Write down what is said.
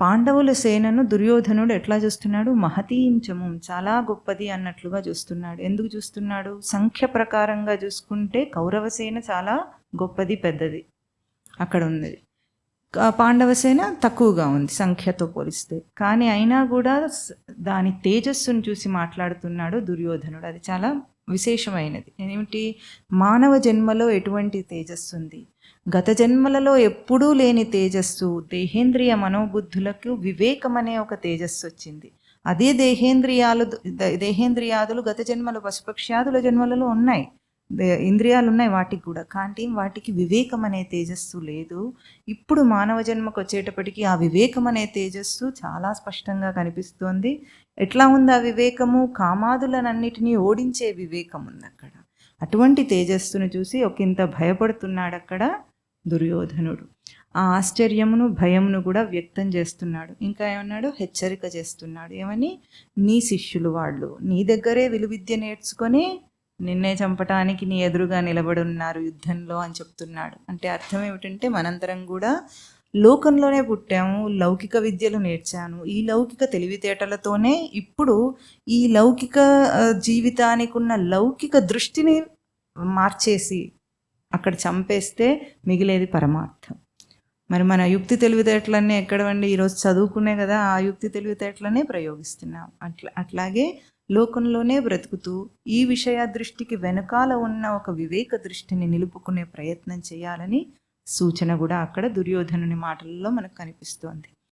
పాండవుల సేనను దుర్యోధనుడు ఎట్లా చూస్తున్నాడు? మహతీంచము, చాలా గొప్పది అన్నట్లుగా చూస్తున్నాడు. ఎందుకు చూస్తున్నాడు? సంఖ్య ప్రకారంగా చూసుకుంటే కౌరవ సేన చాలా గొప్పది, పెద్దది అక్కడ ఉంది. పాండవ సేన తక్కువగా ఉంది సంఖ్యతో పోలిస్తే. కానీ అయినా కూడా దాని తేజస్సును చూసి మాట్లాడుతున్నాడు దుర్యోధనుడు. అది చాలా విశేషమైనది. ఏమిటి? మానవ జన్మలో ఎటువంటి తేజస్సు ఉంది? గత జన్మలలో ఎప్పుడూ లేని తేజస్సు, దేహేంద్రియ మనోబుద్ధులకు వివేకం అనే ఒక తేజస్సు వచ్చింది. అదే దేహేంద్రియాదులు గత జన్మలు పశుపక్ష్యాదుల జన్మలలో ఉన్నాయి, ఇంద్రియాలు ఉన్నాయి వాటికి కూడా. కానీ వాటికి వివేకం అనే తేజస్సు లేదు. ఇప్పుడు మానవ జన్మకు వచ్చేటప్పటికి ఆ వివేకం అనే తేజస్సు చాలా స్పష్టంగా కనిపిస్తోంది. ఎట్లా ఉంది ఆ వివేకము? కామాదులనన్నిటినీ ఓడించే వివేకం ఉంది అక్కడ. అటువంటి తేజస్సును చూసి ఒకంత భయపడుతున్నాడు అక్కడ దుర్యోధనుడు. ఆ ఆశ్చర్యమును భయమును కూడా వ్యక్తం చేస్తున్నాడు. ఇంకా ఏమన్నాడు? హెచ్చరిక చేస్తున్నాడు. ఏమని? నీ శిష్యులు వాళ్ళు నీ దగ్గరే విలువిద్య నేర్చుకొని నిన్నే చంపటానికి నీ ఎదురుగా నిలబడున్నారు యుద్ధంలో అని చెప్తున్నాడు. అంటే అర్థం ఏమిటంటే, మనందరం కూడా లోకంలోనే పుట్టాము, లౌకిక విద్యలు నేర్చాను, ఈ లౌకిక తెలివితేటలతోనే ఇప్పుడు ఈ లౌకిక జీవితానికి ఉన్న లౌకిక దృష్టిని మార్చేసి అక్కడ చంపేస్తే మిగిలేది పరమార్థం. మరి మన యుక్తి తెలివితేటలన్నీ ఎక్కడవండి? ఈరోజు చదువుకునే కదా ఆ యుక్తి తెలివితేటలనే ప్రయోగిస్తున్నాం. అట్లాగే లోకంలోనే బ్రతుకుతూ ఈ విషయ దృష్టికి వెనకాల ఉన్న ఒక వివేక దృష్టిని నిలుపుకునే ప్రయత్నం చేయాలని సూచన కూడా అక్కడ దుర్యోధనుని మాటలలో మనకు కనిపిస్తోంది.